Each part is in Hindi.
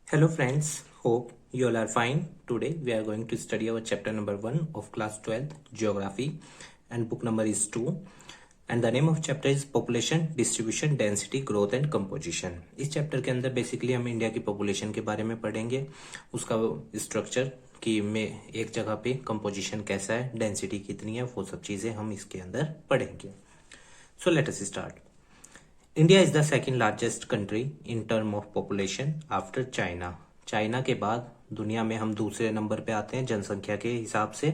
Hello friends, hope you all are fine. Today we are going to study our chapter number 1 of class 12th geography and book number is 2 and the name of chapter is population distribution density growth and composition. इस चैप्टर के अंदर बेसिकली हम इंडिया की पॉपुलेशन के बारे में पढ़ेंगे, उसका स्ट्रक्चर कि में एक जगह पे कंपोजिशन कैसा है, डेंसिटी कितनी है, वो सब चीजें हम इसके अंदर पढ़ेंगे. So let us start. India is the second largest country in term of population after China. China के बाद दुनिया में हम दूसरे नंबर पे आते हैं जनसंख्या के हिसाब से.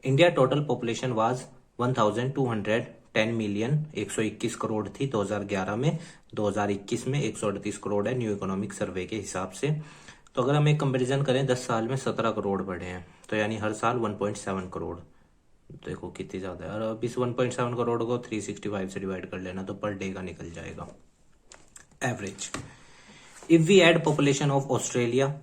India total population was 1210 million 121 crore थी 2011 में. 2021 में 138 करोड़ है न्यू इकोनॉमिक सर्वे के हिसाब से. तो अगर हम एक कंपेरिजन करें 10 साल में 17 करोड़ बढ़े हैं, तो यानी हर साल 1.7 करोड़. देखो कितनी ज्यादा है. और अब इस 1.7 करोड़ को 365 से डिवाइड कर लेना तो पर डे का निकल जाएगा average. If we add population of Australia,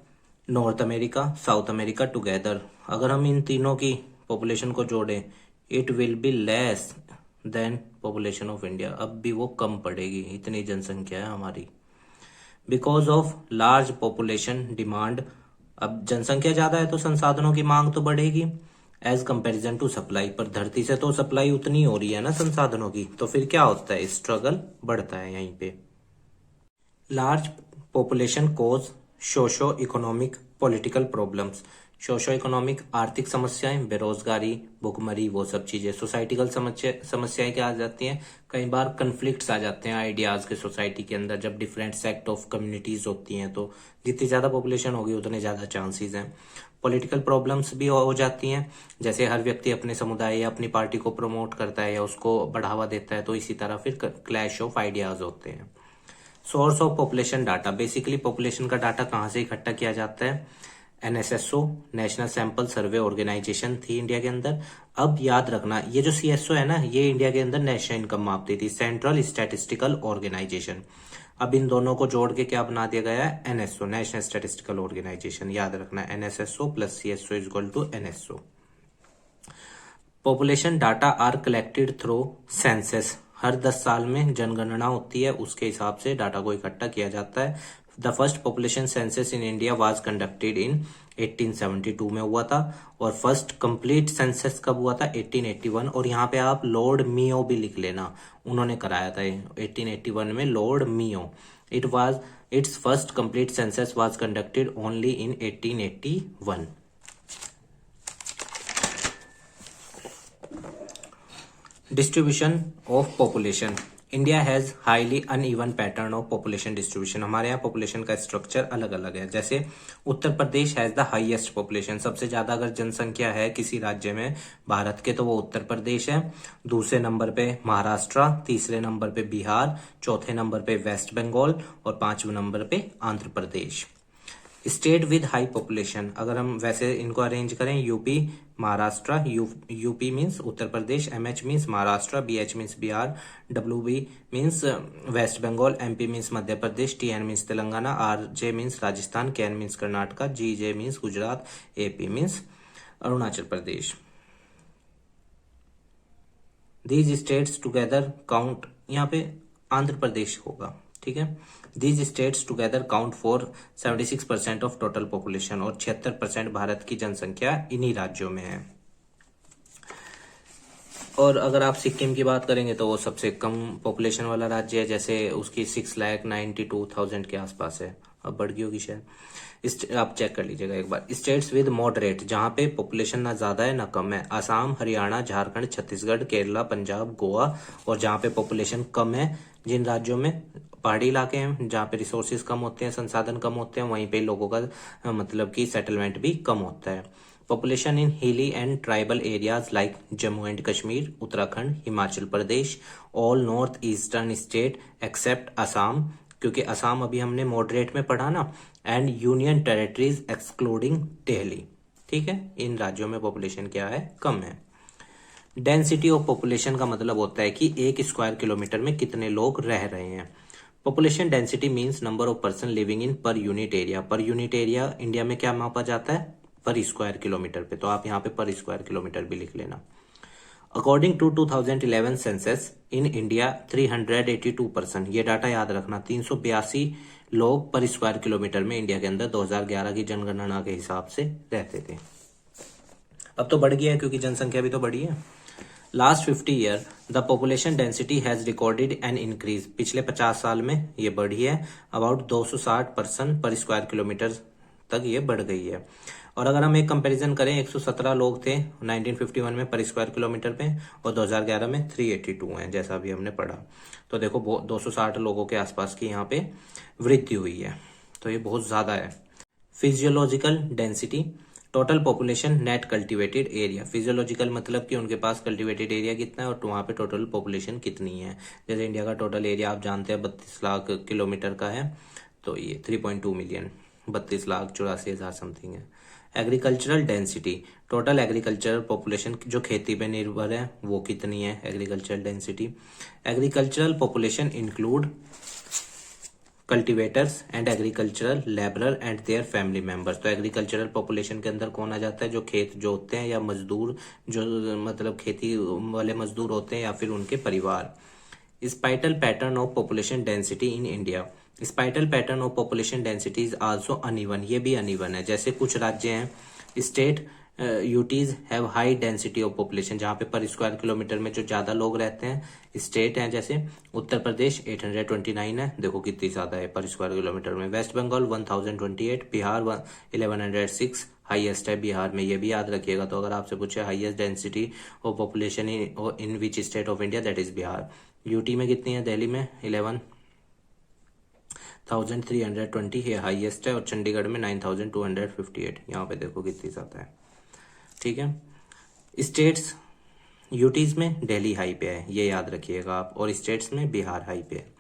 North America, South America together, अगर हम इन तीनों की पॉपुलेशन को जोड़ें, it will be less than population of India. अब भी वो कम पड़ेगी, इतनी जनसंख्या है हमारी. Because of large population demand, अब जनसंख्या ज्यादा है तो संसाधनों की मांग तो बढ़ेगी एज कंपेरिजन टू सप्लाई. पर धरती से तो सप्लाई उतनी हो रही है ना संसाधनों की, तो फिर क्या होता है, स्ट्रगल बढ़ता है यहीं पे. Large population cause socio economic political problems. Socio economic आर्थिक समस्याएं, बेरोजगारी, भुखमरी, वो सब चीजें. सोसाइटिकल समस्याएं क्या आ जाती हैं, कई बार कंफ्लिक्ट्स आ जाते हैं आइडियाज के सोसाइटी के अंदर. जब डिफरेंट सेक्ट ऑफ कम्युनिटीज होती हैं तो जितनी ज्यादा पॉपुलेशन होगी उतने ज्यादा चांसेस हैं. पॉलिटिकल प्रॉब्लम्स भी हो जाती हैं, जैसे हर व्यक्ति अपने समुदाय या अपनी पार्टी को प्रमोट करता है या उसको बढ़ावा देता है, तो इसी तरह फिर क्लैश ऑफ आइडियाज होते हैं. Source of population data, basically population का डाटा कहाँ से इकट्ठा किया जाता है. NSSO, national sample survey organisation थी इंडिया के अंदर. अब याद रखना ये जो सीएसओ है ना, ये इंडिया के अंदर नेशनल इनकम मापती थी, सेंट्रल स्टैटिस्टिकल ऑर्गेनाइजेशन. अब इन दोनों को जोड़ के क्या बना दिया गया है, एनएसओ, नेशनल स्टैटिस्टिकल ऑर्गेनाइजेशन. याद रखना NSSO plus CSO is equal to NSO. Population data are collected through census. हर 10 साल में जनगणना होती है, उसके हिसाब से डाटा को इकट्ठा किया जाता है. The first population census in India was conducted in 1872 में हुआ था. और फर्स्ट कंप्लीट सेंसस कब हुआ था, 1881. और यहाँ पे आप लॉर्ड मियो भी लिख लेना, उन्होंने कराया था 1881 में, lord Mayo. It's first complete census was conducted only in 1881. Distribution of population. India has highly uneven pattern of population distribution. हमारे यहाँ पॉपुलेशन का स्ट्रक्चर अलग अलग है. जैसे Uttar Pradesh has the highest population. सबसे ज्यादा अगर जनसंख्या है किसी राज्य में भारत के तो वो उत्तर प्रदेश है. दूसरे नंबर पे महाराष्ट्र, तीसरे नंबर पे बिहार, चौथे नंबर पे वेस्ट बंगाल और 5वें नंबर पे Andhra Pradesh. State with high population, अगर हम वैसे इनको अरेंज करें, UP, Maharashtra, UP means Uttar Pradesh, MH means Maharashtra, BH means Bihar, WB means West Bengal, MP means Madhya Pradesh, TN means Telangana, RJ means Rajasthan, KN means Karnataka, GJ means Gujarat, AP means Arunachal Pradesh. These states together count, यहाँ पे आंध्र प्रदेश होगा, ठीक है. These states together count for 76% of total population. और 76% भारत की जनसंख्या इन्हीं राज्यों में है. और अगर आप सिक्किम की बात करेंगे तो वो सबसे कम पॉपुलेशन वाला राज्य है, जैसे उसकी 6,92,000 के आसपास है. अब बढ़ गई होगी शायद, आप चेक कर लीजिएगा एक बार. स्टेट्स विद मॉडरेट, जहां पे पॉपुलेशन ना ज्यादा है ना कम है, आसाम, हरियाणा, झारखंड, छत्तीसगढ़, केरला, पंजाब, गोवा. और जहां पे पॉपुलेशन कम है, जिन राज्यों में पहाड़ी इलाके हैं, जहाँ पे रिसोर्सेज कम होते हैं, संसाधन कम होते हैं, वहीं पे लोगों का मतलब कि सेटलमेंट भी कम होता है. Population in hilly and tribal areas like Jammu and Kashmir, Uttarakhand, Himachal Pradesh, all north eastern state except Assam, क्योंकि असम अभी हमने मॉडरेट में पढ़ा ना, and union territories excluding Delhi. ठीक है, इन राज्यों में पॉपुलेशन क्या है, कम है. डेंसिटी ऑफ पॉपुलेशन का मतलब होता है कि 1 स्क्वायर किलोमीटर में कितने लोग रह रहे हैं. Population density means number of person living in per unit area. Per unit area India में क्या मापा जाता है, पर स्क्वायर किलोमीटर पे, तो आप यहाँ पे पर स्क्वायर किलोमीटर भी लिख लेना. According to 2011 census in India 382 person, ये डाटा याद रखना, 382 लोग पर स्क्वायर किलोमीटर में इंडिया के अंदर 2011 की जनगणना के हिसाब से रहते थे। अब तो बढ़ गया है क्योंकि जनसंख्या भी तो बढ़ी है। Last 50 year the population density has recorded an increase, पिछले 50 साल में ये बढ़ी है, अबाउट 260 पर्सन पर स्क्वायर किलोमीटर तक ये बढ़ गई है। और अगर हम एक कंपैरिजन करें, 117 लोग थे 1951 में पर स्क्वायर किलोमीटर पे, और 2011 में 382 हैं, जैसा भी हमने पढ़ा। तो देखो 260 लोगों के आसपास की यहाँ पे वृद्धि हुई है, तो ये बहुत ज्यादा है। Physiological density, total population net cultivated area. Physiological मतलब कि उनके पास कल्टिवेटेड एरिया कितना है और वहाँ पे टोटल पॉपुलेशन कितनी है। जैसे इंडिया का टोटल एरिया आप जानते हैं 32 लाख किलोमीटर का है, तो ये 3.2 मिलियन, 32,84,000 समथिंग है। Agricultural density, total agricultural population जो खेती पे निर्भर है वो कितनी है, agricultural density. Agricultural population include cultivators and agricultural labourer and their family members. तो एग्रीकल्चरल पॉपुलेशन के अंदर कौन आ जाता है, जो खेत जोतते हैं या मजदूर, जो मतलब खेती वाले मजदूर होते हैं या फिर उनके परिवार। Spatial pattern of population density in India, spatial pattern of population density is also uneven, ये भी अनइवन है। जैसे कुछ राज्य हैं state UTs have high density of population, जहां पे पर स्क्वायर किलोमीटर में जो ज्यादा लोग रहते हैं स्टेट हैं, जैसे उत्तर प्रदेश 829 है, देखो कितनी ज्यादा है पर स्क्वायर किलोमीटर में। वेस्ट बंगाल 1028, बिहार 1106 हाईएस्ट है बिहार में, ये भी याद रखिएगा। तो अगर आपसे पूछे highest density of population in which state of India, that is Bihar. UT में कितनी है, दिल्ली में 11,320 ये हाईएस्ट है, और चंडीगढ़ में 9,258, यहाँ पे देखो कितनी ज्यादा है। ठीक है, स्टेट्स यूटीज में दिल्ली हाई पे है, ये याद रखिएगा आप, और स्टेट्स में बिहार हाई पे है।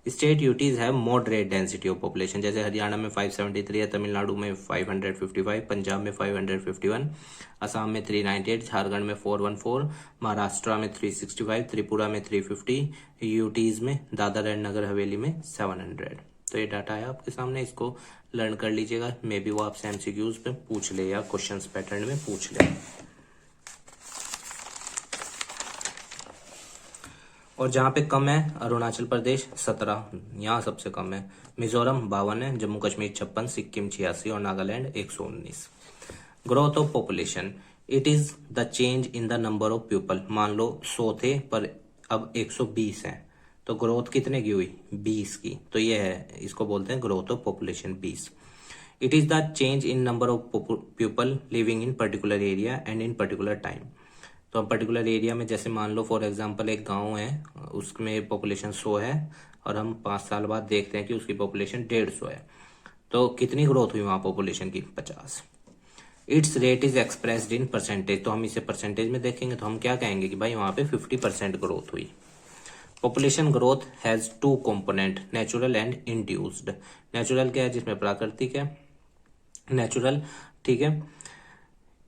State UTs have moderate density of population, जैसे हरियाणा में 573 है, तमिलनाडु में 555, पंजाब में 551, असम में 398, झारखंड में 414, महाराष्ट्र में 365, त्रिपुरा में 350, यूटीज में दादर एंड नगर हवेली में 700। तो ये डाटा है आपके सामने, इसको लर्न कर लीजिएगा, मे बी वो आपसे एमसीक्यूज पे पूछ ले या क्वेश्चंस पैटर्न में पूछ ले। और जहाँ पे कम है, अरुणाचल प्रदेश 17, यहाँ सबसे कम है। मिजोरम 52 है, जम्मू कश्मीर 56, सिक्किम 86 और Nagaland 119। Growth of population, it is the change in the number of people. मान लो 100 थे पर अब 120 है, तो ग्रोथ कितने की हुई, 20 की। तो ये है, इसको बोलते हैं growth of population 20। It is the change in number of people living in particular area and in particular time. तो हम पर्टिकुलर एरिया में, जैसे मान लो फॉर एग्जांपल एक गांव है, उसमें पॉपुलेशन 100 है, और हम 5 साल बाद देखते हैं कि उसकी पॉपुलेशन 150 है, तो कितनी ग्रोथ हुई वहां पॉपुलेशन की, 50। It's rate is expressed in percentage, तो हम इसे परसेंटेज में देखेंगे तो हम क्या कहेंगे कि भाई वहां पे 50% ग्रोथ हुई। Population growth has 2 component, natural and induced. Natural क्या है, जिसमें प्राकृतिक है, नेचुरल, ठीक है।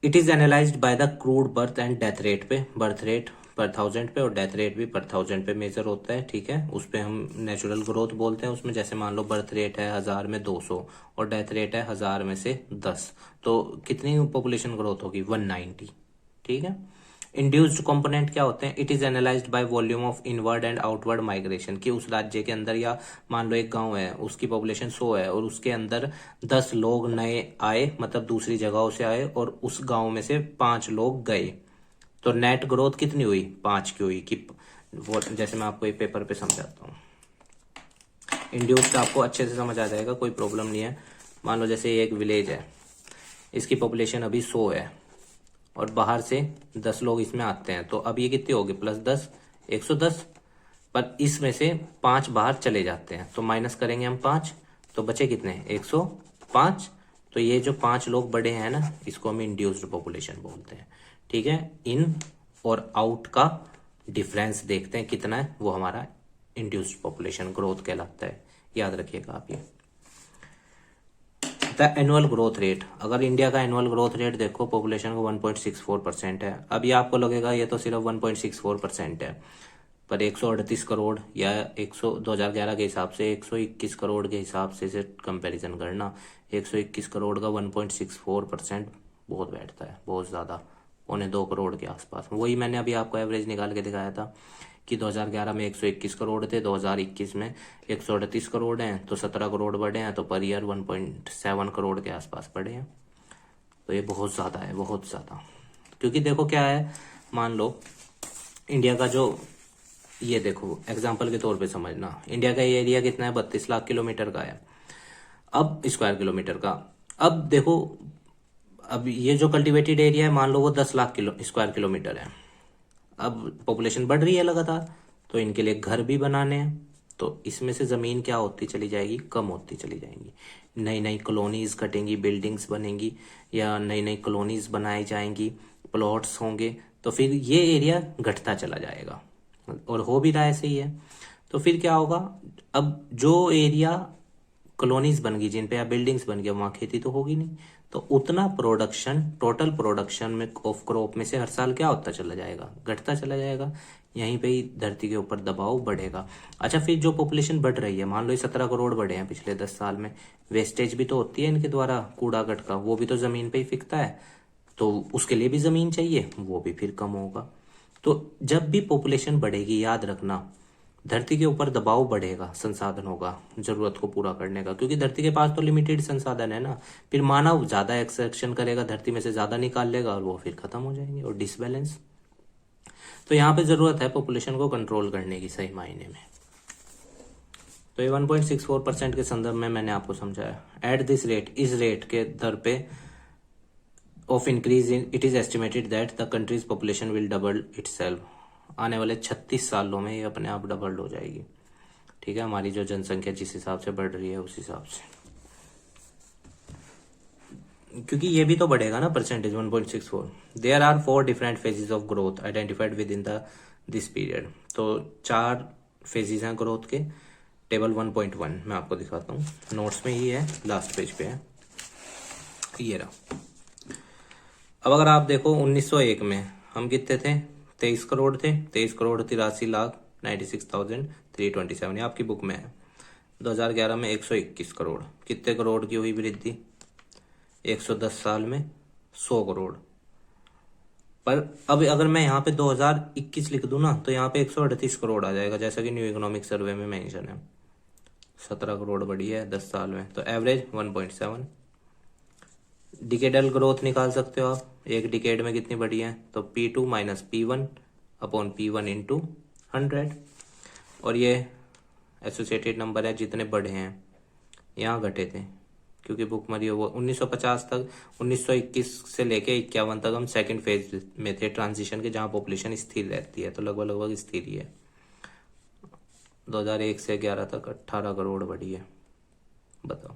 It is analysed by the crude birth and death rate पे, बर्थ रेट पर 1000 पे और डेथ रेट भी पर 1000 पे मेजर होता है, ठीक है। उस पे हम नेचुरल ग्रोथ बोलते हैं। उसमें जैसे मान लो बर्थ रेट है 1000 में 200 और डेथ रेट है 1000 में से 10, तो कितनी पॉपुलेशन ग्रोथ होगी, 190, ठीक है। इंड्यूस्ड कंपोनेंट क्या होते हैं, it is analysed by volume of inward and outward migration, कि उस राज्य के अंदर, या मान लो एक गांव है उसकी पॉपुलेशन 100 है और उसके अंदर 10 लोग नए आए, मतलब दूसरी जगहों से आए, और उस गांव में से 5 लोग गए, तो नेट ग्रोथ कितनी हुई, 5 की हुई। कि वो जैसे मैं आपको एक पेपर पे समझाता हूँ, इंड्यूस्ड आपको अच्छे से समझ आ जाएगा, कोई प्रॉब्लम नहीं है। मान लो जैसे एक विलेज है, इसकी पॉपुलेशन अभी 100 है और बाहर से 10 लोग इसमें आते हैं, तो अब ये कितनी होगी, +10, 110, पर इसमें से 5 बाहर चले जाते हैं, तो माइनस करेंगे हम 5, तो बचे कितने, 105। तो ये जो 5 लोग बड़े हैं ना, इसको हम इंड्यूस्ड पॉपुलेशन बोलते हैं, ठीक है। इन और आउट का डिफरेंस देखते हैं कितना है, वो हमारा इंड्यूस्ड पॉपुलेशन ग्रोथ कहलाता है, याद रखिएगा आप ये। द एनुअल ग्रोथ रेट, अगर इंडिया का एनुअल ग्रोथ रेट देखो पॉपुलेशन को 1.64% है। अब ये आपको लगेगा ये तो सिर्फ 1.64% है, पर 138 करोड़ या 2011 के हिसाब से 121 करोड़ के हिसाब से कंपैरिजन करना, 121 करोड़ का 1.64% बहुत बैठता है, बहुत ज्यादा 2.25 करोड़ के आसपास। वही मैंने अभी आपको एवरेज निकाल के दिखाया था कि 2011 में 121 करोड़ थे, 2021 में 138 करोड़ हैं, तो 17 करोड़ बढ़े हैं, तो पर ईयर 1.7 करोड़ के आसपास बढ़े हैं। तो ये बहुत ज़्यादा है, बहुत ज़्यादा। क्योंकि देखो क्या है, मान लो इंडिया का जो, ये देखो एग्जाम्पल के तौर पे समझना, इंडिया का ये एरिया कितना है, 32 लाख किलोमीटर का है, अब स्क्वायर किलोमीटर का। अब देखो, अब ये जो कल्टीवेटेड एरिया है, मान लो वो 10 लाख स्क्वायर किलोमीटर है। अब पॉपुलेशन बढ़ रही है लगातार, तो इनके लिए घर भी बनाने हैं, तो इसमें से जमीन क्या होती चली जाएगी, कम होती चली जाएंगी। नई नई कॉलोनीज कटेंगी, बिल्डिंग्स बनेंगी, या नई नई कॉलोनीज बनाई जाएंगी, प्लॉट्स होंगे, तो फिर ये एरिया घटता चला जाएगा, और हो भी रहा है, ऐसे ही है। तो फिर क्या होगा, अब जो एरिया कॉलोनीज बन गई, जिन पे या बिल्डिंग्स बन गया, वहां खेती तो होगी नहीं, तो उतना प्रोडक्शन, टोटल प्रोडक्शन में ऑफ क्रॉप में से हर साल क्या होता चला जाएगा, घटता चला जाएगा। यहीं पे ही धरती के ऊपर दबाव बढ़ेगा। अच्छा, फिर जो पॉपुलेशन बढ़ रही है, मान लो ये 17 करोड़ बढ़े हैं पिछले 10 साल में, वेस्टेज भी तो होती है इनके द्वारा, कूड़ा कटका, वो भी तो जमीन पे ही फिकता है, तो उसके लिए भी जमीन चाहिए, वो भी फिर कम होगा। तो जब भी पॉपुलेशन बढ़ेगी, याद रखना, धरती के ऊपर दबाव बढ़ेगा संसाधनों का, जरूरत को पूरा करने का, क्योंकि धरती के पास तो लिमिटेड संसाधन है ना। फिर मानव ज्यादा एक्सट्रैक्शन करेगा, धरती में से ज्यादा निकाल लेगा, और वो फिर खत्म हो जाएंगे, और डिसबैलेंस। तो यहाँ पे जरूरत है पॉपुलेशन को कंट्रोल करने की, सही मायने में। तो ये 1.64% के संदर्भ में मैंने आपको समझाया। एट दिस रेट, इस रेट के दर पे of increase in, it is estimated that the countries population will double itself. आने वाले 36 सालों में ये अपने आप डबल हो जाएगी। ठीक है, हमारी जो जनसंख्या जिस हिसाब से बढ़ रही है उस हिसाब से, क्योंकि ये भी तो बढ़ेगा ना percentage 1.64। There are 4 different phases of growth identified within the this period. तो 4 फेजेस हैं ग्रोथ के। टेबल 1.1 मैं आपको दिखाता हूँ, नोट्स में ही है, लास्ट पेज पे है, ये रहा। अब अगर आप देखो 1901 में हम कितने थे, 23 करोड़ थे, 23 करोड़ 83 लाख 96,327, ये आपकी बुक में है। 2011 में 121 करोड़, कितने करोड़ की हुई वृद्धि, 110 साल में 100 करोड़। पर अब अगर मैं यहाँ पे 2021 लिख दूं ना, तो यहाँ पे 138 करोड़ आ जाएगा, जैसा कि न्यू इकोनॉमिक सर्वे में मेंशन है। 17 करोड़ बढ़ी है 10 साल में, तो एवरेज 1.7। डिकेडल ग्रोथ निकाल सकते हो आप, एक डिकेड में कितनी बढ़ी है, तो P2 minus P1 upon P1 into 100। और ये एसोसिएटेड नंबर है, जितने बढ़े हैं, यहाँ घटे थे क्योंकि बुक मरी हो। वो 1950 तक, 1921 से लेके 51 तक हम सेकंड फेज में थे ट्रांजिशन के, जहाँ पॉपुलेशन स्थिर रहती है, तो लगभग स्थिर ही है। 2001 से 11 तक 18 करोड़ बढ़ी है, बताओ,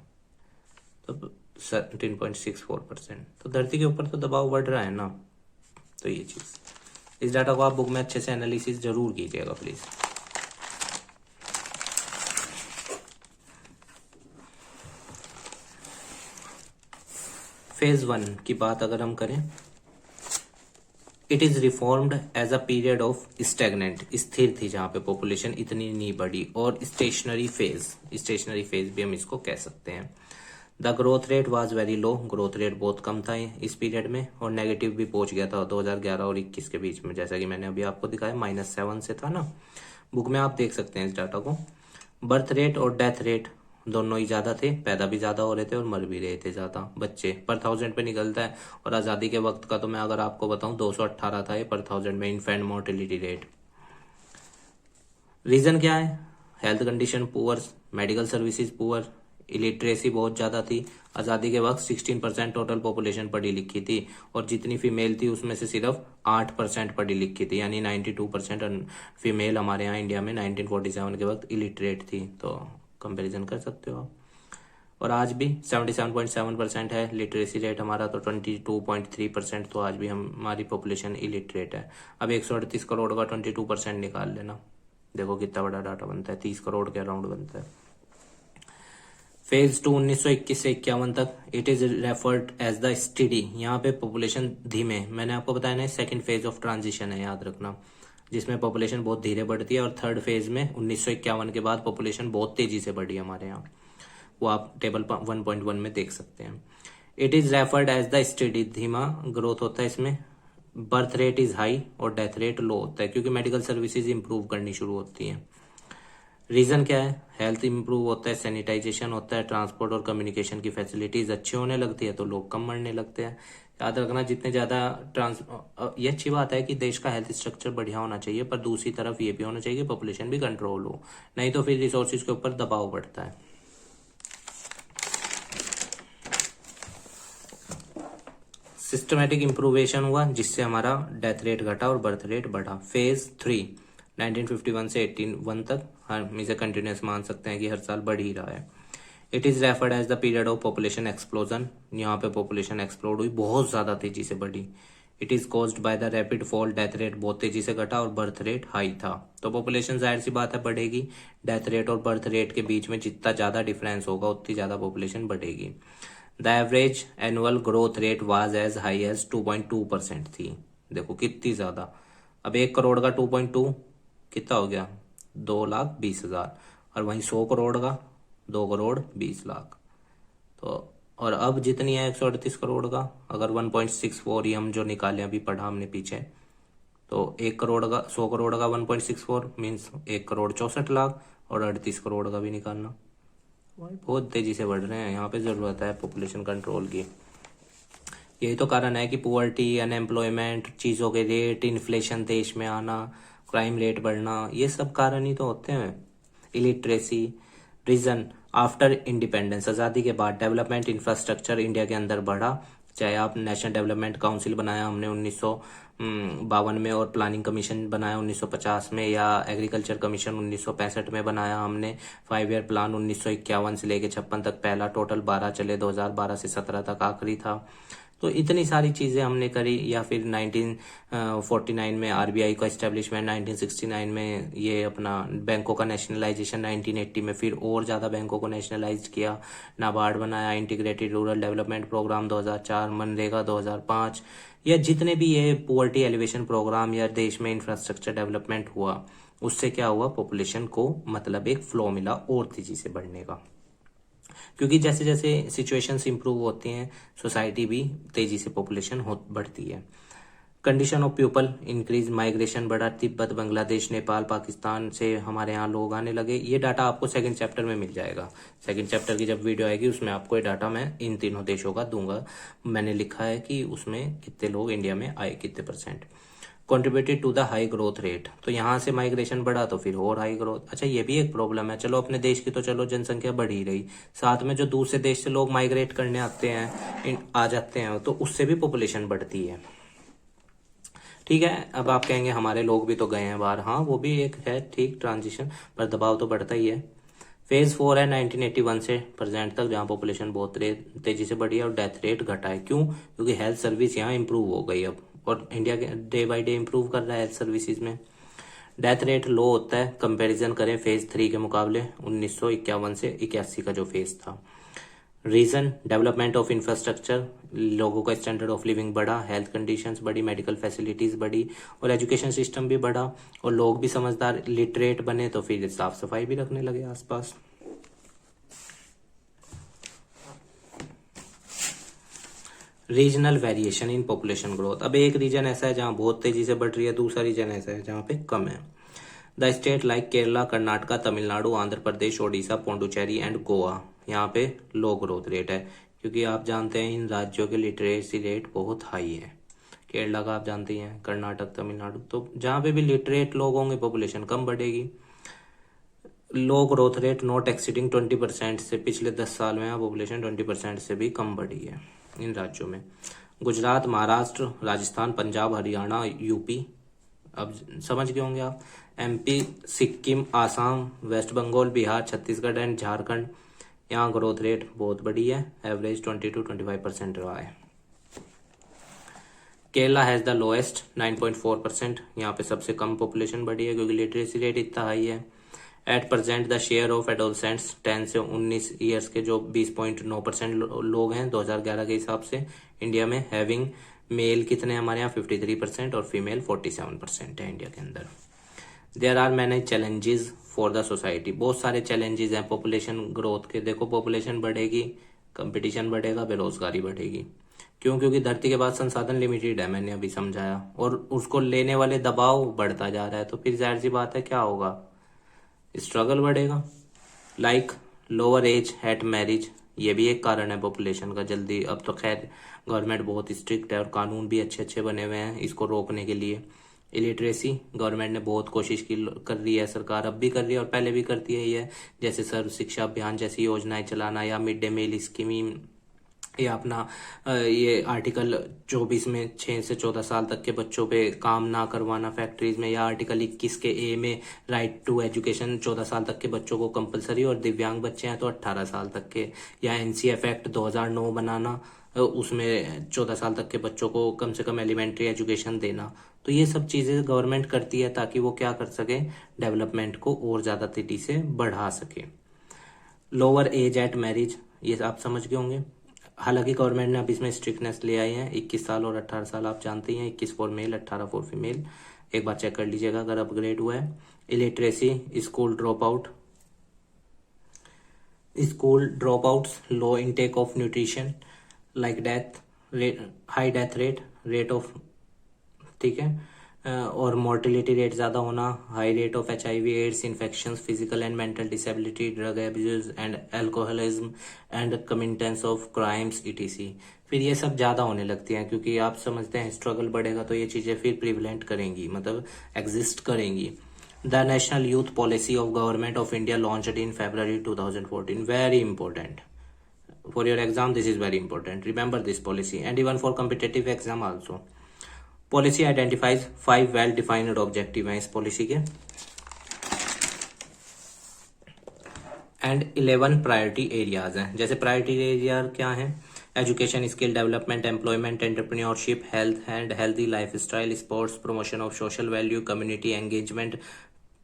तो 13.64%। तो धरती के ऊपर तो दबाव बढ़ रहा है ना। तो ये चीज, इस डाटा को आप बुक में अच्छे से एनालिसिस जरूर कीजिएगा प्लीज। फेज 1 की बात अगर हम करें, it is reformed as a period of stagnant, स्थिर थी जहां पे पॉपुलेशन इतनी नहीं बढ़ी, और स्टेशनरी फेज भी हम इसको कह सकते हैं। The growth rate was very low, growth rate बहुत कम था इस पीरियड में, और नेगेटिव भी पहुंच गया था 2011 और 21 के बीच में, जैसा कि मैंने अभी आपको दिखाया, -7 से था ना। बुक में आप देख सकते हैं इस डाटा को। बर्थ रेट और डेथ रेट दोनों ही ज्यादा थे, पैदा भी ज्यादा हो रहे थे और मर भी रहे थे ज्यादा बच्चे, पर 1000 पे निकलता है। और आजादी के वक्त का तो मैं अगर आपको बताऊं 218 था ये पर 1000 में इन्फेंट मोर्टेलिटी रेट। रीजन क्या है, health condition poor, medical services poor, illiteracy बहुत ज्यादा थी। आजादी के वक्त 16% टोटल पॉपुलेशन पढ़ी लिखी थी, और जितनी फीमेल थी उसमें से सिर्फ 8% पढ़ी लिखी थी, यानी 92% फीमेल हमारे यहाँ इंडिया में 1947 के वक्त इलिटरेट थी। तो कंपैरिजन कर सकते हो आप। और आज भी 77.7% है लिटरेसी रेट हमारा, तो 22.3%, तो आज भी हमारी पॉपुलेशन इलिटरेट है। अब 138 करोड़ का 22% निकाल लेना, देखो कितना बड़ा डाटा बनता है, 30 करोड़ के अराउंड बनता है। फेज 2 1921 से 51 तक, it is referred as the study, यहाँ पे पॉपुलेशन धीमे, मैंने आपको बताया ना सेकंड फेज ऑफ ट्रांजिशन है, याद रखना, जिसमें पॉपुलेशन बहुत धीरे बढ़ती है, और थर्ड फेज में 1951 के बाद पॉपुलेशन बहुत तेजी से बढ़ी हमारे यहाँ, वो आप टेबल 1.1 में देख सकते हैं। It is referred as the study, धीमा ग्रोथ होता है इसमें, बर्थ रेट इज हाई और डेथ रेट लो होता है, क्योंकि मेडिकल सर्विसेज इंप्रूव करनी शुरू होती हैं। रीजन क्या है? हेल्थ इंप्रूव होता है, सैनिटाइजेशन होता है, ट्रांसपोर्ट और कम्युनिकेशन की फैसिलिटीज अच्छी होने लगती है तो लोग कम मरने लगते हैं। याद रखना, जितने ज्यादा ये अच्छी बात है कि देश का हेल्थ स्ट्रक्चर बढ़िया होना चाहिए, पर दूसरी तरफ ये भी होना चाहिए कि पॉपुलेशन भी कंट्रोल हो, नहीं तो फिर रिसोर्सेज के ऊपर दबाव बढ़ता है। सिस्टमेटिक इंप्रूवेशन हुआ जिससे हमारा डेथ रेट घटा और बर्थ रेट बढ़ा। फेज 3 1951 से 1801 तक हम इसे कंटिन्यूस मान सकते हैं कि हर साल बढ़ ही रहा है। It is referred as the period of population explosion. यहाँ पे पॉपुलेशन एक्सप्लोड हुई, बहुत ज्यादा तेजी से बढ़ी। It is caused by the rapid fall, death rate बहुत तेजी से घटा और बर्थ रेट हाई था। तो पॉपुलेशन जाहिर सी बात है बढ़ेगी, डेथ रेट और बर्थ रेट के बीच में जितना ज्यादा डिफरेंस होगा उतनी ज्यादा पॉपुलेशन बढ़ेगी। The average annual growth rate was as high as 2.2% थी। देखो कितनी ज्यादा। अब 1 करोड़ का 2.2 कितना हो गया? 2,20,000। और वहीं 100 करोड़ का 2,20,00,000। तो और अब जितनी है 138 करोड़ का, अगर 1.64 हम जो निकाले अभी पढ़ा हमने पीछे, तो 1 करोड़ का 100 करोड़ का 1.64 मीन्स 1,64,00,000 और 38 करोड़ का भी निकालना। भाई बहुत तेजी से बढ़ रहे हैं, यहाँ पे जरूरत है पॉपुलेशन कंट्रोल की। यही तो कारण है कि पुअर्टी, अनएम्प्लॉयमेंट, चीजों के रेट, इन्फ्लेशन देश में आना, क्राइम रेट बढ़ना, ये सब कारण ही तो होते हैं। इलिटरेसी। रीजन आफ्टर इंडिपेंडेंस, आजादी के बाद डेवलपमेंट इंफ्रास्ट्रक्चर इंडिया के अंदर बढ़ा। चाहे आप नेशनल डेवलपमेंट काउंसिल बनाया हमने 1952 में और प्लानिंग कमीशन बनाया 1950 में, या एग्रीकल्चर कमीशन 1965 में बनाया हमने। 5 ईयर प्लान 1951 से लेके 56 तक पहला, टोटल 12 चले, 2012 से 17 तक आखिरी था। तो इतनी सारी चीजें हमने करी। या फिर 1949 में आरबीआई का एस्टेब्लिशमेंट, 1969 में ये अपना बैंकों का नेशनलाइजेशन, 1980 में फिर और ज्यादा बैंकों को नेशनलाइज किया, नाबार्ड बनाया, integrated rural development programme 2004, MNREGA 2005, या जितने भी ये पुअर्टी एलिवेशन प्रोग्राम या देश में इंफ्रास्ट्रक्चर डेवलपमेंट हुआ, उससे क्या हुआ? पॉपुलेशन को मतलब एक फ्लो मिला और तेजी से बढ़ने का। क्योंकि जैसे जैसे सिचुएशंस इंप्रूव होती हैं, सोसाइटी भी तेजी से पॉपुलेशन बढ़ती है। Condition of people increase, migration बढ़ा, तिब्बत, बांग्लादेश, नेपाल, पाकिस्तान से हमारे यहाँ लोग आने लगे। ये डाटा आपको सेकंड चैप्टर में मिल जाएगा। सेकंड चैप्टर की जब वीडियो आएगी उसमें आपको ये डाटा मैं इन तीनों देशों का दूंगा। मैंने लिखा है कि उसमें कितने लोग इंडिया में आए, कितने %। Contributed to the high growth rate, तो यहाँ से माइग्रेशन बढ़ा तो फिर और हाई ग्रोथ। अच्छा, ये भी एक प्रॉब्लम है। चलो अपने देश की तो चलो जनसंख्या बढ़ ही रही, साथ में जो दूसरे देश से लोग माइग्रेट करने आते हैं, आ जाते हैं, तो उससे भी पॉपुलेशन बढ़ती है। ठीक है, अब आप कहेंगे हमारे लोग भी तो गए हैं बाहर। हाँ, वो भी एक है, ठीक, ट्रांजिशन, पर दबाव तो बढ़ता ही है। फेज 4 है 1981 से प्रेजेंट तक, जहाँ पॉपुलेशन बहुत तेजी से बढ़ी है और डेथ रेट घटा है। क्यों? क्योंकि हेल्थ सर्विस यहाँ इंप्रूव हो गई अब, और इंडिया के डे बाय डे इंप्रूव कर रहा है हेल्थ सर्विसेज में। डेथ रेट लो होता है, कंपैरिजन करें फेज 3 के मुकाबले 1951 से 81 का जो फेज था। रीजन डेवलपमेंट ऑफ इंफ्रास्ट्रक्चर, लोगों का स्टैंडर्ड ऑफ लिविंग बढ़ा, हेल्थ कंडीशंस बढ़ी, मेडिकल फैसिलिटीज बढ़ी और एजुकेशन सिस्टम भी बढ़ा, और लोग भी समझदार लिटरेट बने तो फिर साफ सफाई भी रखने लगे आसपास। Regional variation in population growth, अब एक रीजन ऐसा है जहां बहुत तेजी से बढ़ रही है, दूसरा रीजन ऐसा है जहां पे कम है। The state like Kerala, Karnataka, Tamil Nadu, Andhra Pradesh, Odisha, Pondicherry and Goa, यहाँ पे लो ग्रोथ रेट है, क्योंकि आप जानते हैं इन राज्यों के लिटरेसी रेट बहुत हाई है। केरला का आप जानते हैं, कर्नाटक, तमिलनाडु, तो जहां पे भी लिटरेट लोग होंगे पॉपुलेशन कम बढ़ेगी। लो ग्रोथ रेट नॉट एक्सीडिंग 20% से, पिछले 10 साल में पॉपुलेशन 20% से भी कम बढ़ी है इन राज्यों में। गुजरात, महाराष्ट्र, राजस्थान, पंजाब, हरियाणा, यूपी, अब समझ गए होंगे आप, एमपी, सिक्किम, आसाम, वेस्ट बंगाल, बिहार, छत्तीसगढ़ एंड झारखंड, यहाँ ग्रोथ रेट बहुत बड़ी है, एवरेज 20 to 25% रहा है। केरला हैज द लोएस्ट 9.4%, यहाँ पे सबसे कम पॉपुलेशन बढ़ी है क्योंकि लिटरेसी रेट इतना हाई है। At present the share of adolescents 10 से 19 ईयर्स के जो 20.9% लोग हैं 2011 के हिसाब से इंडिया में, हैविंग मेल कितने हमारे यहाँ 53% और फीमेल 47% है इंडिया के अंदर। There are many challenges for the society, बहुत सारे चैलेंजेस हैं पॉपुलेशन ग्रोथ के। देखो पॉपुलेशन बढ़ेगी, कंपटीशन बढ़ेगा, बेरोजगारी बढ़ेगी, क्यों? क्योंकि धरती के पास संसाधन लिमिटेड है, मैंने अभी समझाया, और उसको लेने वाले दबाव बढ़ता जा रहा है, तो फिर जाहिर सी बात है क्या होगा, स्ट्रगल बढ़ेगा। Like lower age at marriage, ये भी एक कारण है पॉपुलेशन का जल्दी। अब तो खैर गवर्नमेंट बहुत स्ट्रिक्ट है और कानून भी अच्छे अच्छे बने हुए हैं इसको रोकने के लिए। इलिटरेसी, गवर्नमेंट ने बहुत कोशिश की, कर रही है सरकार, अब भी कर रही है और पहले भी करती है ये, जैसे सर्व शिक्षा अभियान जैसी योजनाएं चलाना, या मिड डे मील स्कीम, या अपना ये आर्टिकल 24 में 6 से 14 साल तक के बच्चों पे काम ना करवाना फैक्ट्रीज में, या आर्टिकल 21 के ए में राइट टू एजुकेशन 14 साल तक के बच्चों को कंपलसरी, और दिव्यांग बच्चे हैं तो 18 साल तक के, या एनसीएफ एक्ट 2009 बनाना, उसमें 14 साल तक के बच्चों को कम से कम एलिमेंट्री एजुकेशन देना। तो ये सब चीज़ें गवर्नमेंट करती है ताकि वो क्या कर सके, डेवलपमेंट को और ज़्यादा तेजी से बढ़ा सके। लोअर एज एट मैरिज, ये आप समझ गए होंगे। हालांकि गवर्नमेंट ने अब इसमें स्ट्रिक्टनेस ले आई है, 21 साल और 18 साल आप जानते ही हैं, 21 फॉर मेल 18 फॉर फीमेल, एक बार चेक कर लीजिएगा अगर अपग्रेड हुआ है। Illiteracy, school drop outs, low intake of nutrition, like death rate, high death rate of, ठीक है, और मोर्टिलिटी रेट ज़्यादा होना, high rate of HIV AIDS infections, physical and mental disability, drug abuse and alcoholism and committance of crimes ETC। फिर ये सब ज़्यादा होने लगती हैं क्योंकि आप समझते हैं स्ट्रगल बढ़ेगा तो ये चीज़ें फिर प्रिवलेंट करेंगी, मतलब एग्जिस्ट करेंगी। The national youth policy of government of India launched in February 2014, very important for your exam, this is very important, remember this policy, and even for competitive exam also। Policy identifies 5 well defined objective हैं इस पॉलिसी के, एंड 11 प्रायोरिटी एरियाज हैं। जैसे प्रायोरिटी एरिया क्या है, education, skill development, employment, entrepreneurship, health and healthy life style, sports, promotion of social value, community engagement,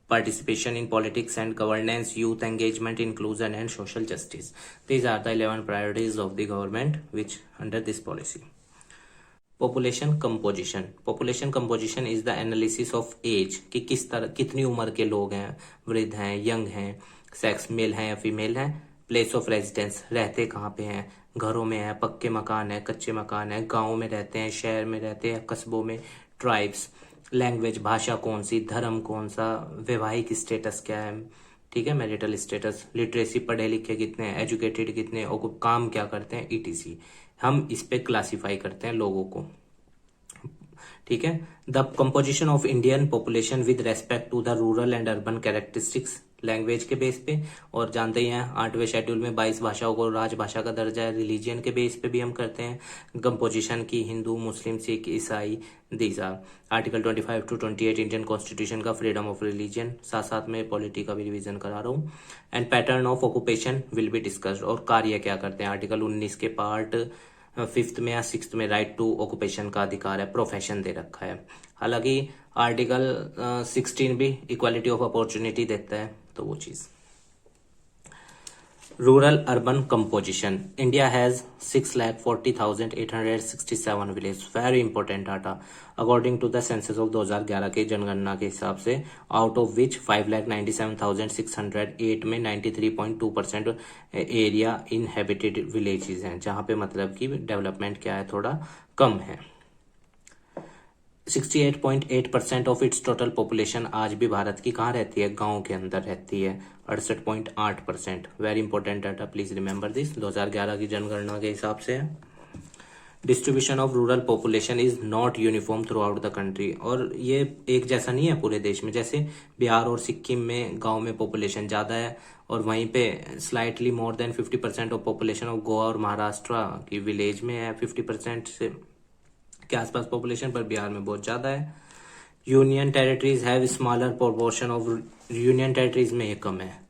participation in politics and governance, youth engagement, inclusion and social justice. These are the 11 priorities of the government which under this policy। Population composition, population composition is the analysis of age, कि किस तरह कितनी उम्र के लोग हैं, वृद्ध हैं, यंग हैं, सेक्स मेल हैं या फीमेल हैं, प्लेस ऑफ रेजिडेंस, रहते कहाँ पे हैं, घरों में है, पक्के मकान है, कच्चे मकान है, गाँव में रहते हैं, शहर में रहते हैं, कस्बों में, ट्राइब्स, लैंग्वेज, भाषा कौन सी, धर्म कौन सा, वैवाहिक स्टेटस क्या है, ठीक है, मैरिटल स्टेटस, लिटरेसी, पढ़े लिखे कितने हैं, एजुकेटेड कितने, और काम क्या करते हैं, ETC। हम इस पे क्लासिफाई करते हैं लोगों को, ठीक है। The composition of Indian population with respect to the rural and urban characteristics, language के बेस पे, और जानते ही हैं 8वें शेड्यूल में 22 भाषाओं को राजभाषा का दर्जा है। रिलीजियन के बेस पे भी हम करते हैं कंपोजिशन की, हिंदू, मुस्लिम, सिख, ईसाई, these are. Article 25 to 28 Indian constitution का फ्रीडम ऑफ रिलीजन, साथ साथ में पॉलिटी का भी रिवीजन करा रहा हूँ। And pattern of occupation will be discussed, और कार्य क्या करते हैं, आर्टिकल 19 के पार्ट 5th में या 6th में राइट टू ऑक्यूपेशन का अधिकार है, प्रोफेशन दे रखा है। हालांकि आर्टिकल 16 भी इक्वालिटी ऑफ अपॉर्चुनिटी देता है, तो वो चीज। Rural urban composition, India has 6,40,867 village, very important data, according to the census of 2011 के जनगणना के हिसाब से, आउट ऑफ विच 5,97,608 में 93.2% एरिया इनहेबिटेड विलेजेस हैं, जहां पे मतलब कि डेवलपमेंट क्या है, थोड़ा कम है। 68.8% ऑफ इट्स टोटल पॉपुलेशन आज भी भारत की कहाँ रहती है, गांव के अंदर रहती है, 68.8%, very important data, please remember this, 2011 की जनगणना के हिसाब से। Distribution of rural population is not uniform through out the country, और ये एक जैसा नहीं है पूरे देश में। जैसे बिहार और सिक्किम में गांव में पॉपुलेशन ज्यादा है, और वहीं पे slightly more than 50% of population of Goa और महाराष्ट्र की विलेज में है, 50% से के आसपास पॉपुलेशन, पर बिहार में बहुत ज्यादा है। Union territories have smaller proportion of, union territories में ये कम है,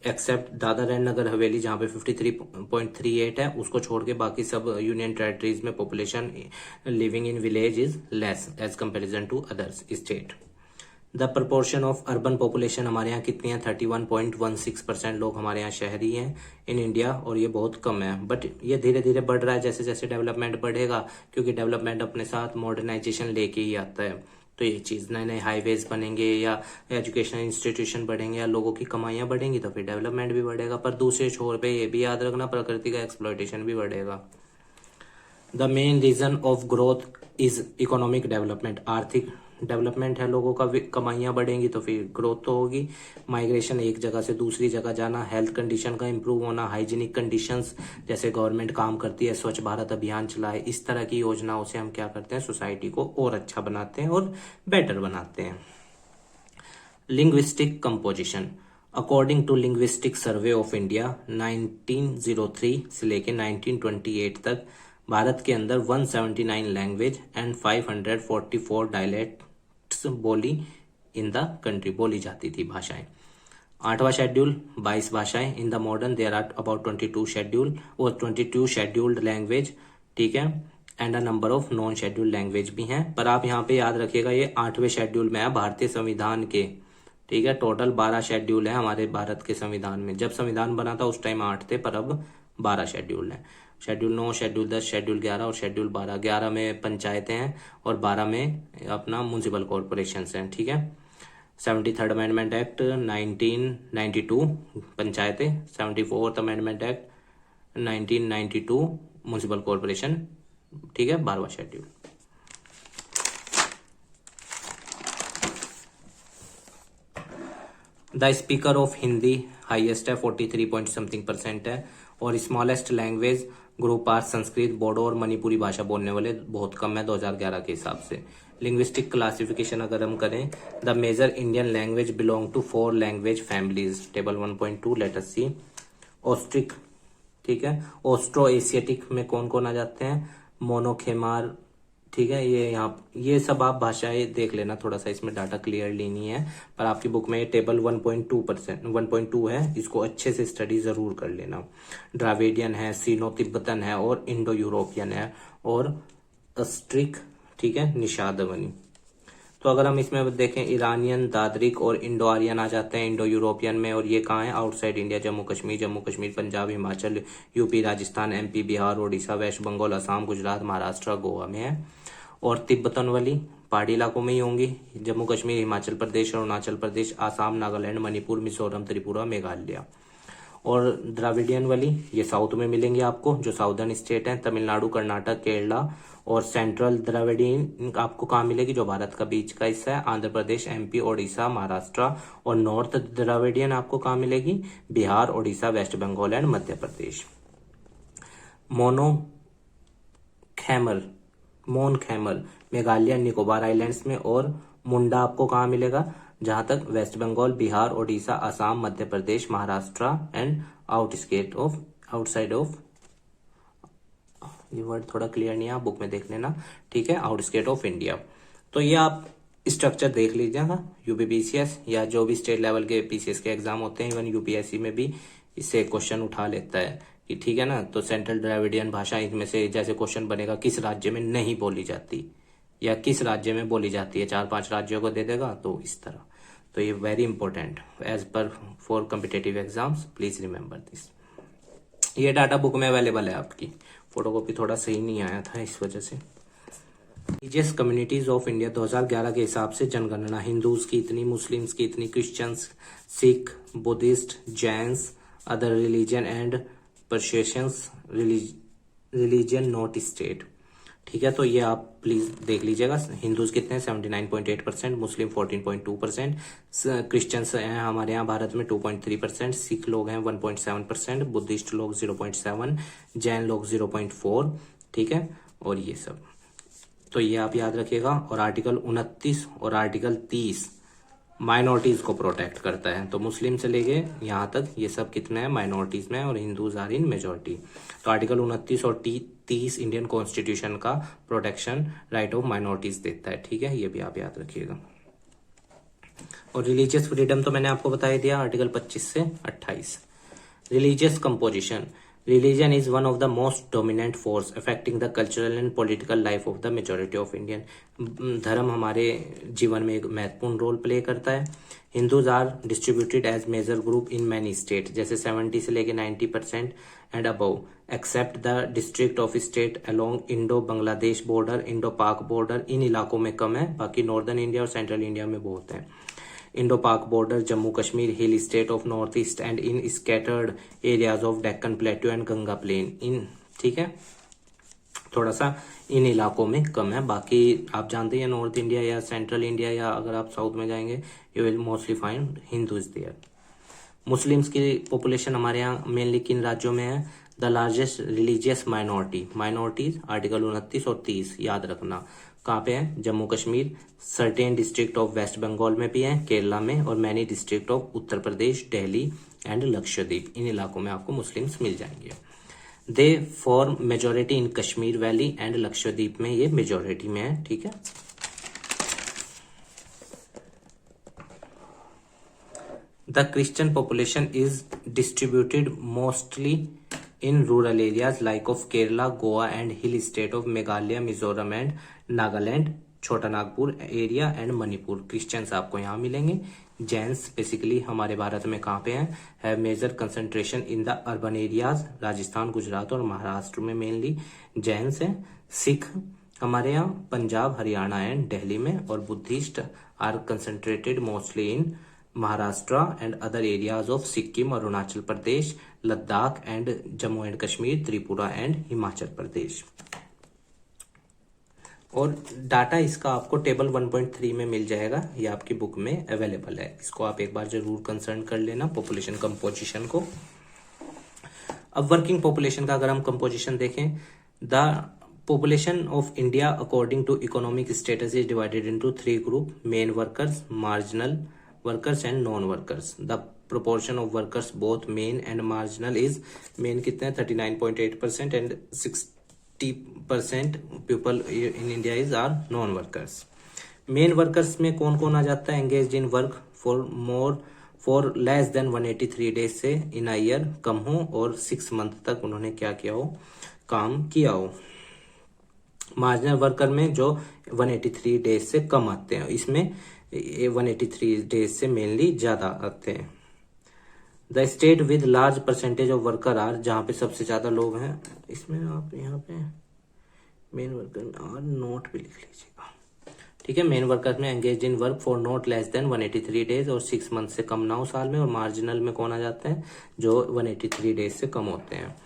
एक्सेप्ट दादर एंड नगर हवेली जहां पे 53.38 है, उसको छोड़ के बाकी सब यूनियन टेरिटरीज में population living in village is less as comparison to others state. The proportion of urban population हमारे यहाँ कितनी है, 31.16% लोग हमारे यहाँ शहरी हैं इन इंडिया, और ये बहुत कम है, बट ये धीरे धीरे बढ़ रहा है जैसे जैसे डेवलपमेंट बढ़ेगा, क्योंकि डेवलपमेंट अपने साथ मॉडर्नाइजेशन लेके ही आता है। तो ये चीज, नए नए हाईवेज बनेंगे या एजुकेशन इंस्टीट्यूशन बढ़ेंगे या लोगों की कमाइयां बढ़ेंगी तो फिर डेवलपमेंट भी बढ़ेगा, पर दूसरे छोर पे ये भी याद रखना प्रकृति का एक्सप्लॉयटेशन भी बढ़ेगा। The main reason of growth is economic development, आर्थिक डेवलपमेंट है, लोगों का कमाइयां बढ़ेंगी तो फिर ग्रोथ तो होगी। माइग्रेशन, एक जगह से दूसरी जगह जाना, हेल्थ कंडीशन का इंप्रूव होना, हाइजीनिक कंडीशंस, जैसे गवर्नमेंट काम करती है, स्वच्छ भारत अभियान चलाए, इस तरह की योजनाओं से हम क्या करते हैं, सोसाइटी को और अच्छा बनाते हैं और बेटर बनाते हैं। Linguistic composition, according to linguistic survey of India 1903 से लेके 1928 तक भारत के अंदर 179 लैंग्वेज एंड 544 डायलेक्ट्स बोली इन द कंट्री, बोली जाती थी भाषाएं। 8वां शेड्यूल 22 भाषाएं। In the modern there are about 22 schedule और 22 शेड्यूल्ड लैंग्वेज, ठीक है, and a number of non scheduled language भी हैं। पर आप यहाँ पे याद रखिएगा ये 8वें शेड्यूल में है भारतीय संविधान के, ठीक है। टोटल 12 शेड्यूल है हमारे भारत के संविधान में। जब संविधान बना था उस टाइम 8 थे, पर अब 12 शेड्यूल है। शेड्यूल 9, शेड्यूल 10, शेड्यूल 11 और शेड्यूल 12। 11 में पंचायतें हैं और 12 में अपना म्यूनिसिपल कॉरपोरेशन हैं, ठीक है। 73rd अमेंडमेंट एक्ट 1992 पंचायतें, 74th amendment act 1992 municipal corporation, ठीक है, 12वां schedule. The speaker of Hindi highest है, 43 पॉइंट समथिंग % है, और smallest language group are Sanskrit, Bodo और मणिपुरी भाषा बोलने वाले बहुत कम है 2011 के हिसाब से। लिंग्विस्टिक क्लासिफिकेशन अगर हम करें, the major Indian language belong to 4 language families, table 1.2 let us see. Austric, ठीक है, ऑस्ट्रो एशियाटिक में कौन कौन आ जाते हैं, मोनोखेमार, ठीक है, ये यहाँ ये सब आप भाषाएं देख लेना, थोड़ा सा इसमें डाटा क्लियरली नहीं है, पर आपकी बुक में ये टेबल 1.2 है, इसको अच्छे से स्टडी जरूर कर लेना। द्राविडियन है, सीनो तिब्बतन है और इंडो यूरोपियन है और अस्ट्रिक, ठीक है, निषादवनी। तो अगर हम इसमें देखें, ईरानियन, दादरिक और इंडो आर्यन आ जाते हैं इंडो यूरोपियन में, और ये कहाँ है, outside India, Jammu Kashmir, Punjab, Himachal, UP, Rajasthan, MP, Bihar, Odisha, West Bengal, Assam, Gujarat, Maharashtra, Goa में है। और तिब्बतन वाली पहाड़ी इलाकों में ही होंगी, जम्मू कश्मीर, हिमाचल प्रदेश, अरुणाचल प्रदेश, आसाम, नागालैंड, मणिपुर, मिजोरम, त्रिपुरा, मेघालय। और द्राविडियन वाली ये साउथ में मिलेंगे आपको, जो साउदर्न स्टेट है, तमिलनाडु, कर्नाटक, केरला। और सेंट्रल द्राविडियन आपको कहाँ मिलेगी, जो भारत का बीच का हिस्सा है, आंध्र प्रदेश, एमपी, ओडिशा, महाराष्ट्र। और नॉर्थ द्राविडियन आपको कहाँ मिलेगी, बिहार, ओडिशा, वेस्ट बंगाल एंड मध्य प्रदेश। मोन खैमर मेघालय, निकोबार आइलैंड्स में। और मुंडा आपको कहाँ मिलेगा, जहां तक West Bengal, Bihar, Odisha, Assam, Madhya Pradesh, Maharashtra and outside of, ये वर्ड थोड़ा क्लियर नहीं है, आप बुक में देख लेना, ठीक है, आउटस्केट ऑफ इंडिया। तो ये आप स्ट्रक्चर देख लीजिएगा, यूपीपीसीएस या जो भी स्टेट लेवल के पीसीएस के एग्जाम होते हैं, इवन यूपीएससी में भी इससे क्वेश्चन उठा लेता है कि ठीक है ना। तो सेंट्रल द्राविडियन भाषा, इनमें से जैसे क्वेश्चन बनेगा किस राज्य में नहीं बोली जाती या किस राज्य में बोली जाती है, 4-5 राज्यों को दे देगा, तो इस तरह। तो ये वेरी इंपॉर्टेंट एज पर for competitive exams, please remember this. ये डाटा बुक में अवेलेबल है, आपकी फोटोकॉपी थोड़ा सही नहीं आया था इस वजह से। रिलीजियस कम्युनिटीज ऑफ इंडिया 2011 के हिसाब से जनगणना, हिंदूज की इतनी, मुस्लिम्स की इतनी, Christians, Sikh, Buddhist, Jains, other religion and persuasions, religion not state, ठीक है। तो ये आप प्लीज देख लीजिएगा। हिंदूज कितने, 79.8%, मुस्लिम 14.2%, क्रिश्चियंस हैं हमारे यहाँ भारत में 2.3%, सिख लोग हैं 1.7%, बुद्धिस्ट लोग 0.7%, जैन लोग 0.4%, ठीक है, और ये सब। तो ये आप याद रखिएगा। और आर्टिकल 29 और आर्टिकल 30 माइनॉरिटीज को प्रोटेक्ट करता है। तो मुस्लिम से लेके यहाँ तक ये सब कितने हैं, माइनॉरिटीज में, और हिंदूज आर इन मेजोरिटी। तो आर्टिकल 29 और 30 इंडियन कॉन्स्टिट्यूशन का प्रोटेक्शन राइट ऑफ माइनॉरिटीज देता है, ठीक है, ये भी आप याद रखिएगा। और रिलीजियस फ्रीडम तो मैंने आपको बता ही दिया, आर्टिकल 25 से 28। Religious composition, religion is one of the most dominant force affecting the cultural and political life of the majority of Indian। धर्म हमारे जीवन में एक महत्वपूर्ण रोल प्ले करता है। Hindus are distributed as major group in many state, जैसे 70 से लेके 90% and above, except the district of state along Indo Bangladesh border, Indo Pak border, इन इलाकों में कम है, बाकी नॉर्दर्न इंडिया और सेंट्रल इंडिया में बहुत है। Indo Pak border, Jammu Kashmir, hill state of north east and in scattered areas of Deccan plateau and Ganga plain in, ठीक है। थोड़ा सा इन इलाकों में कम है। बाकी आप जानते हैं नॉर्थ इंडिया या सेंट्रल इंडिया या अगर आप साउथ में जाएंगे you will mostly find Hindus there. Muslims की पॉपुलेशन हमारे यहाँ मेनली किन राज्यों में है? The largest religious minorities article 29 और 30 याद रखना। कहाँ पे है? Jammu Kashmir, certain district of West Bengal में भी है, केरला में, और many district of Uttar Pradesh, Delhi and Lakshadweep, इन इलाकों में आपको मुस्लिम्स मिल जाएंगे। They form majority in Kashmir valley and Lakshadweep में ये मेजोरिटी में है। ठीक है, the Christian population is distributed mostly in rural areas like of Kerala, Goa and hill state of Meghalaya, Mizoram and Nagaland, छोटा Nagpur area and Manipur. Christians आपको यहाँ मिलेंगे। जैन्स बेसिकली हमारे भारत में कहाँ पे हैं? है major concentration in the urban areas, Rajasthan, Gujarat और महाराष्ट्र में मेनली जैन्स हैं। सिख हमारे यहाँ पंजाब, हरियाणा एंड दिल्ली में, और Buddhist are concentrated mostly in Maharashtra and other areas of Sikkim, Arunachal Pradesh, Ladakh and Jammu and Kashmir, Tripura and Himachal Pradesh. और डाटा इसका आपको टेबल 1.3 में मिल जाएगा, ये आपकी बुक में अवेलेबल है। इसको आप एक बार जरूर कंसर्न कर लेना पॉपुलेशन कंपोजिशन को। अब वर्किंग पॉपुलेशन का अगर हम कंपोजिशन देखें, the population of India according to economic status is divided into 3 group: main workers, marginal workers and non-workers. The proportion of workers both main and marginal is, main कितने हैं? 39.8% and 60% people in India is are non-workers. Main workers में कौन कौन आ जाता है? Engage in work for less than 183 days से इन अ ईयर कम हो और 6 मंथ तक उन्होंने क्या किया हो? काम किया हो। मार्जिनल वर्कर में जो 183 डेज से कम आते हैं, इसमें 183 डेज से मेनली ज्यादा आते हैं। The state with large percentage of worker are, जहां पे सबसे ज्यादा लोग हैं, इसमें आप यहाँ पे मेन वर्कर और नोट भी लिख लीजिएगा। ठीक है, मेन वर्कर में engage in work for not less than 183 days और 6 मंथ से कम ना हो साल में। और मार्जिनल में कौन आ जाते हैं? जो 183 डेज से कम होते हैं।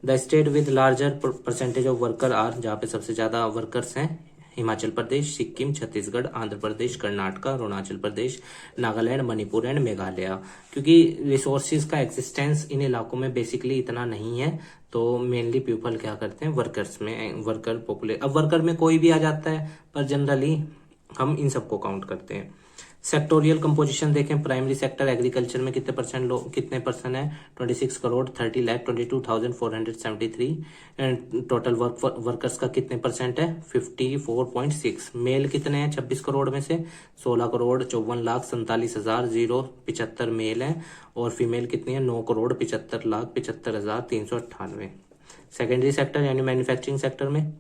The state with larger percentage of worker are, जहाँ पे सबसे ज्यादा वर्कर्स हैं, हिमाचल प्रदेश, सिक्किम, छत्तीसगढ़, आंध्र प्रदेश, कर्नाटक, अरुणाचल प्रदेश, नागालैंड, मणिपुर एंड मेघालय। क्योंकि रिसोर्सेज का एक्सिस्टेंस इन इलाकों में बेसिकली इतना नहीं है, तो मेनली पीपल क्या करते हैं? वर्कर्स में, वर्कर पॉपुलेशन। अब वर्कर में कोई भी आ जाता है, पर जनरली हम इन सबको काउंट करते हैं। सेक्टोरियल कंपोजिशन देखें, प्राइमरी सेक्टर एग्रीकल्चर में कितने परसेंट लोग, कितने परसेंट है? 26 करोड़ 30,22,473। एंड टोटल वर्कर्स का कितने परसेंट है? 54.6। मेल कितने हैं 26 करोड़ में से? 16 करोड़ 54,47,075 मेल है। और फीमेल कितनी है? 9 करोड़ 75,75,398। सेकेंडरी सेक्टर यानी मैन्युफैक्चरिंग सेक्टर में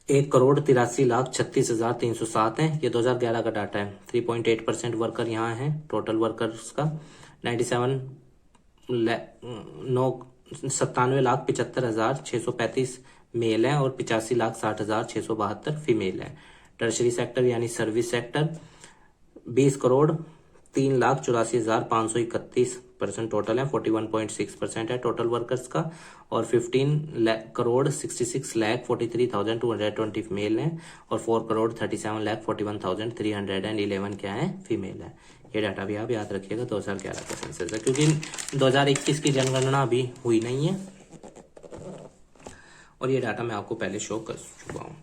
1 करोड़ 83,36,307 है। ये 2011 का डाटा है। 3.8% वर्कर यहाँ है टोटल वर्कर्स का। 97,75,635 मेल है और 85,60,672 फीमेल है। टर्शरी सेक्टर यानी service sector 20 crore 3,84,531 percent total है। 41.6% है टोटल वर्कर्स का। और 15 करोड़ 66,43,220 मेल है और 4 करोड़ 37,41,311 क्या है? फीमेल है। ये डाटा भी आप याद रखिएगा, 2011 का सेंसस है, क्योंकि 2021 की जनगणना अभी हुई नहीं है और ये डाटा मैं आपको पहले शो कर चुका हूँ।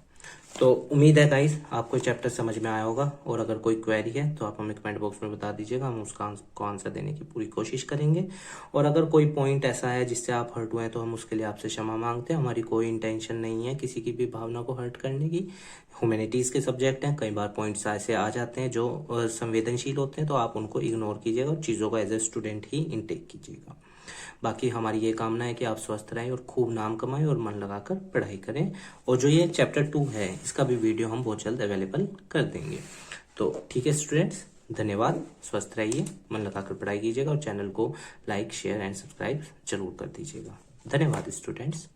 तो उम्मीद है गाइस आपको चैप्टर समझ में आया होगा, और अगर कोई क्वेरी है तो आप हमें कमेंट बॉक्स में बता दीजिएगा, हम उसका आंसर देने की पूरी कोशिश करेंगे। और अगर कोई पॉइंट ऐसा है जिससे आप हर्ट हुए हैं तो हम उसके लिए आपसे क्षमा मांगते हैं। हमारी कोई इंटेंशन नहीं है किसी की भी भावना को हर्ट करने की। ह्यूमैनिटीज के सब्जेक्ट हैं, कई बार पॉइंट्स ऐसे आ जाते हैं जो संवेदनशील होते हैं, तो आप उनको इग्नोर कीजिएगा और चीज़ों को एज ए स्टूडेंट ही इनटेक कीजिएगा। बाकी हमारी ये कामना है कि आप स्वस्थ रहें और खूब नाम कमाएं और मन लगाकर पढ़ाई करें। और जो ये चैप्टर 2 है इसका भी वीडियो हम बहुत जल्द अवेलेबल कर देंगे। तो ठीक है स्टूडेंट्स, धन्यवाद, स्वस्थ रहिए, मन लगाकर पढ़ाई कीजिएगा और चैनल को लाइक, शेयर एंड सब्सक्राइब जरूर कर दीजिएगा। धन्यवाद स्टूडेंट्स।